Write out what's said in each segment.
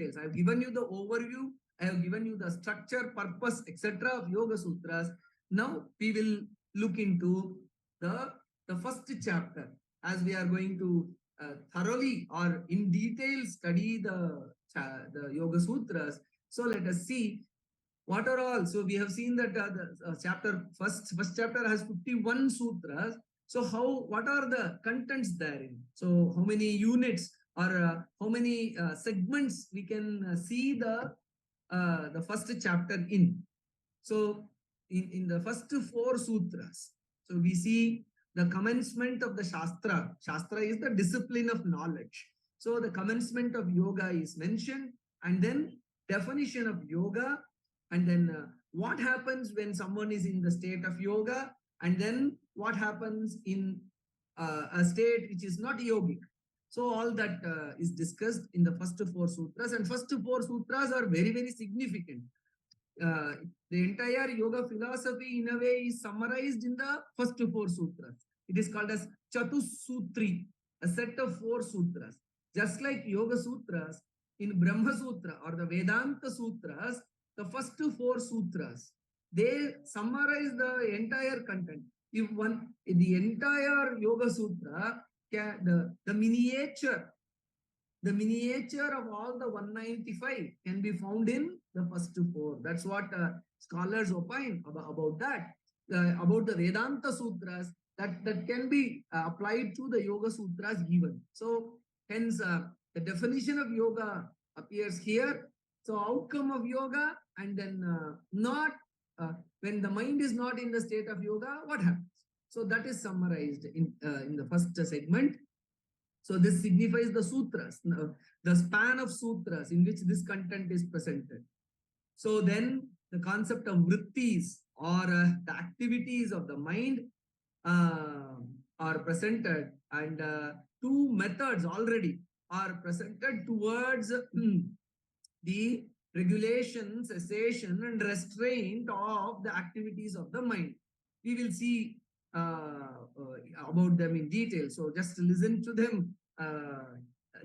details. I have given you the overview. I have given you the structure, purpose, etc. of Yoga Sutras. Now we will look into the first chapter, as we are going to thoroughly or in detail study the Yoga Sutras. So let us see what are all. So we have seen that the first chapter has 51 sutras. So what are the contents therein? So how many units or how many segments we can see the first chapter in? So in the first 4 sutras, so we see the commencement of the Shastra. Shastra is the discipline of knowledge. So the commencement of yoga is mentioned, and then definition of yoga, and then what happens when someone is in the state of yoga, and then what happens in a state which is not yogic. So all that is discussed in the first 4 sutras, and first 4 sutras are very, very significant. The entire yoga philosophy in a way is summarized in the first 4 sutras. It is called as Chatusutri, a set of 4 sutras. Just like Yoga Sutras, in Brahma Sutra or the Vedanta Sutras, the first 4 sutras, they summarize the entire content. If the entire Yoga Sutra, the miniature of all the 195 can be found in the first 4. That's what scholars opine about that. About the Vedanta Sutras, that can be applied to the Yoga Sutras given. So hence the definition of yoga appears here. So outcome of yoga, and then when the mind is not in the state of yoga, what happens? So that is summarized in the first segment. So this signifies the sutras, the span of sutras in which this content is presented. So then the concept of vrittis, or the activities of the mind, are presented, and 2 methods already are presented towards the regulation, cessation, and restraint of the activities of the mind. We will see about them in detail. So just listen to them.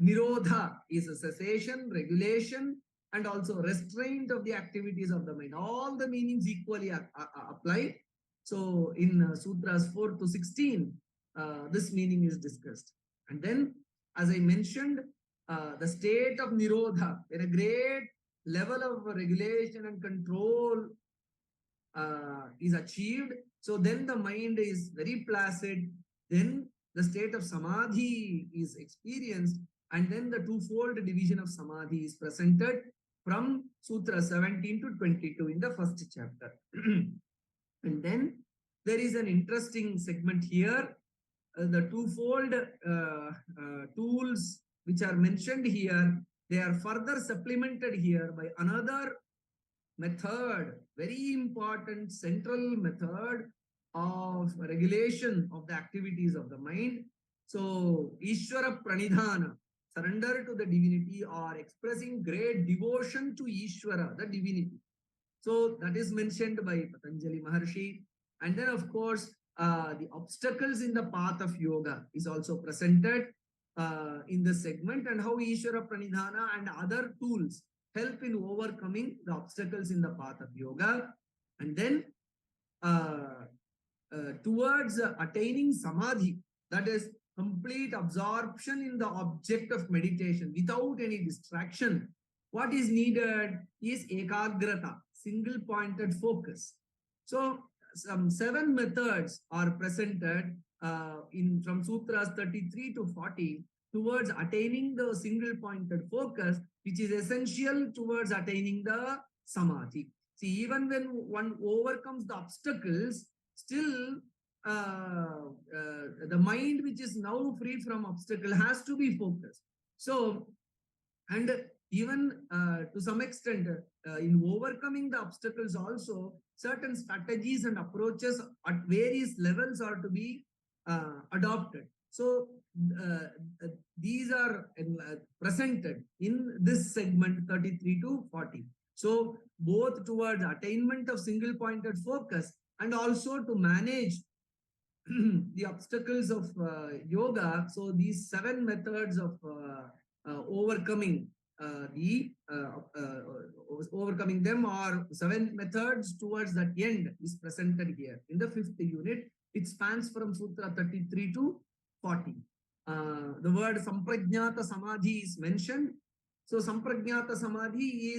Nirodha is a cessation, regulation, and also restraint of the activities of the mind. All the meanings equally apply. So in Sutras 4 to 16, this meaning is discussed. And then, as I mentioned, the state of Nirodha, where a great level of regulation and control is achieved. So then the mind is very placid. Then the state of Samadhi is experienced. And then the twofold division of Samadhi is presented from Sutra 17 to 22 in the first chapter. And then there is an interesting segment here. The twofold tools which are mentioned here, they are further supplemented here by another method, very important central method of regulation of the activities of the mind. So Ishvara Pranidhana, surrender to the divinity, or expressing great devotion to Ishvara, the divinity. So that is mentioned by Pātañjala Maharshi. And then of course, the obstacles in the path of yoga is also presented in this segment, and how Ishvara Pranidhana and other tools help in overcoming the obstacles in the path of yoga. And then towards attaining Samadhi, that is complete absorption in the object of meditation without any distraction, what is needed is ekagrata, single pointed focus. So some 7 methods are presented from Sutras 33 to 40 towards attaining the single pointed focus, which is essential towards attaining the Samadhi. See, even when one overcomes the obstacles, still the mind, which is now free from obstacle, has to be focused. So, and even to some extent, in overcoming the obstacles also, certain strategies and approaches at various levels are to be adopted. So these are presented in this segment 33 to 40. So both towards attainment of single pointed focus, and also to manage the obstacles of yoga. So these 7 methods of overcoming overcoming them, or 7 methods towards that end is presented here. In the 5th unit, it spans from Sutra 33 to 40. The word Samprajñāta Samadhi is mentioned. So Samprajñāta Samadhi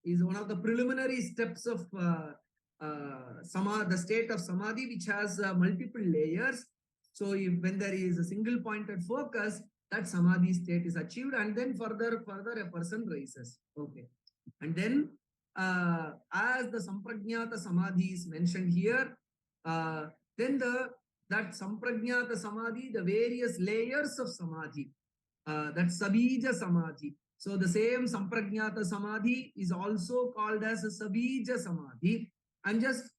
is one of the preliminary steps of the state of Samadhi, which has multiple layers. So when there is a single pointed focus, that Samadhi state is achieved, and then further a person rises. Okay. And then as the Samprajñāta Samadhi is mentioned here, then that Samprajñāta Samadhi, the various layers of Samadhi, that Sabija Samadhi. So the same Samprajñāta Samadhi is also called as a Sabija Samadhi. I'm just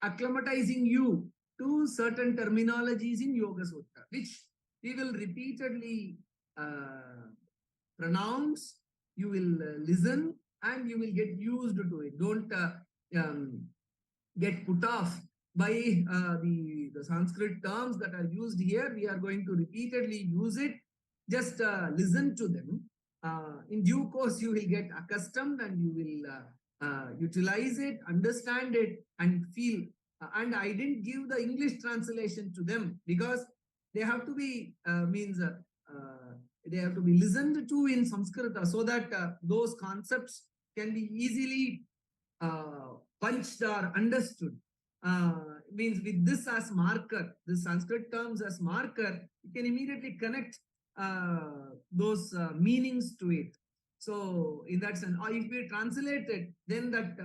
acclimatizing you to certain terminologies in Yoga Sutra, which we will repeatedly pronounce, you will listen, and you will get used to it. Don't get put off by the Sanskrit terms that are used here. We are going to repeatedly use it. Just listen to them. In due course, you will get accustomed, and you will utilize it, understand it, and feel. And I didn't give the English translation to them because they have to be they have to be listened to in Sanskrit, so that those concepts can be easily punched or understood. Means with this as marker, the Sanskrit terms as marker, you can immediately connect those meanings to it. So in that sense, or if we translate it, then that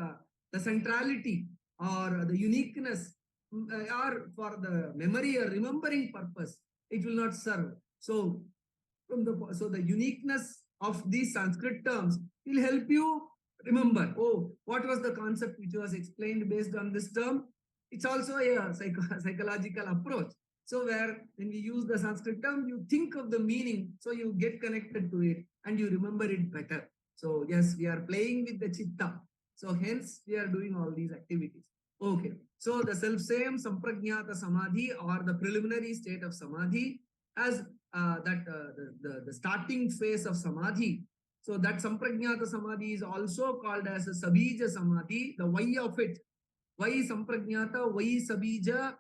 the centrality or the uniqueness or for the memory or remembering purpose, it will not serve. So the uniqueness of these Sanskrit terms will help you remember, oh, what was the concept which was explained based on this term? It's also a psychological approach. So where when we use the Sanskrit term, you think of the meaning, so you get connected to it and you remember it better. So yes, we are playing with the chitta. So hence we are doing all these activities. Okay. So the self-same Samprajñāta Samadhi, or the preliminary state of Samadhi, as the starting phase of Samadhi. So that Samprajñāta Samadhi is also called as a Sabija Samadhi. The why of it, why Samprajñāta, why Sabija,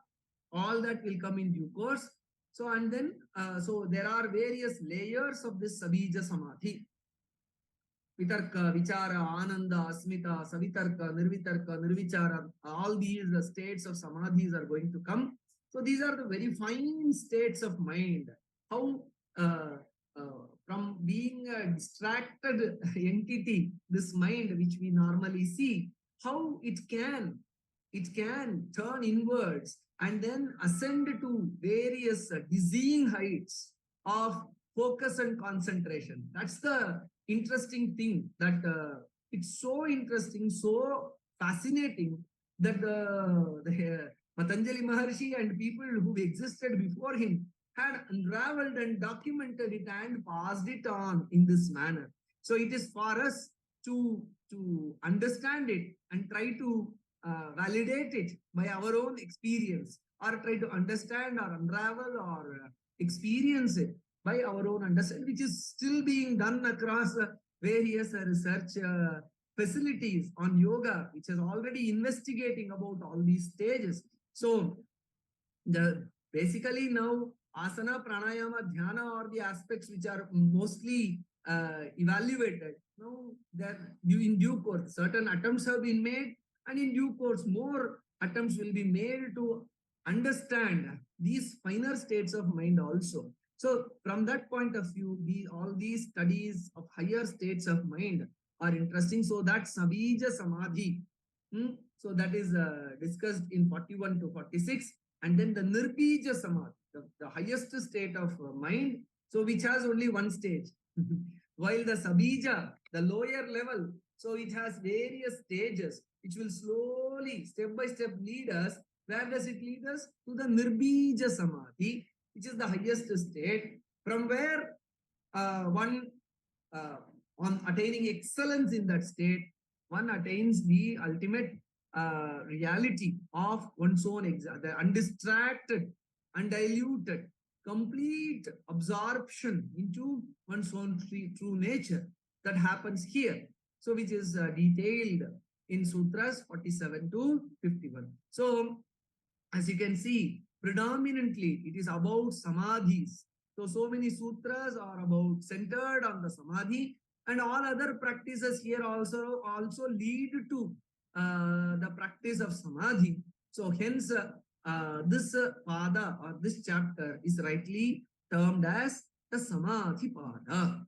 all that will come in due course. So and then so there are various layers of this Sabija Samadhi. Vitarka, Vichara, Ananda, Asmita, Savitarka, Nirvitarka, Nirvichara, all these states of Samadhis are going to come. So these are the very fine states of mind. How from being a distracted entity, this mind which we normally see, how it can turn inwards and then ascend to various dizzying heights of focus and concentration. That's the interesting thing, that it's so interesting, so fascinating, that the Pātañjala Maharshi and people who existed before him had unraveled and documented it and passed it on in this manner. So it is for us to understand it and try to validate it by our own experience, or try to understand or unravel or experience it by our own understanding, which is still being done across various research facilities on yoga, which is already investigating about all these stages. So basically now asana, pranayama, dhyana are the aspects which are mostly evaluated. Now that in due course, certain attempts have been made, and in due course, more attempts will be made to understand these finer states of mind also. So from that point of view, all these studies of higher states of mind are interesting. So that's Sabija Samadhi. So that is discussed in 41 to 46. And then the Nirbija Samadhi, the highest state of mind, so which has only one stage. While the Sabija, the lower level, so it has various stages, which will slowly, step by step, lead us. Where does it lead us? To the Nirbija Samadhi, which is the highest state, from where on attaining excellence in that state, one attains the ultimate reality of one's own the undistracted, undiluted, complete absorption into one's own true nature. that happens here. So which is detailed in Sutras 47 to 51. So as you can see, predominantly it is about Samadhis. So many sutras are about centered on the Samadhi, and all other practices here also lead to the practice of Samadhi. So hence this pada or this chapter is rightly termed as the Samadhi pada.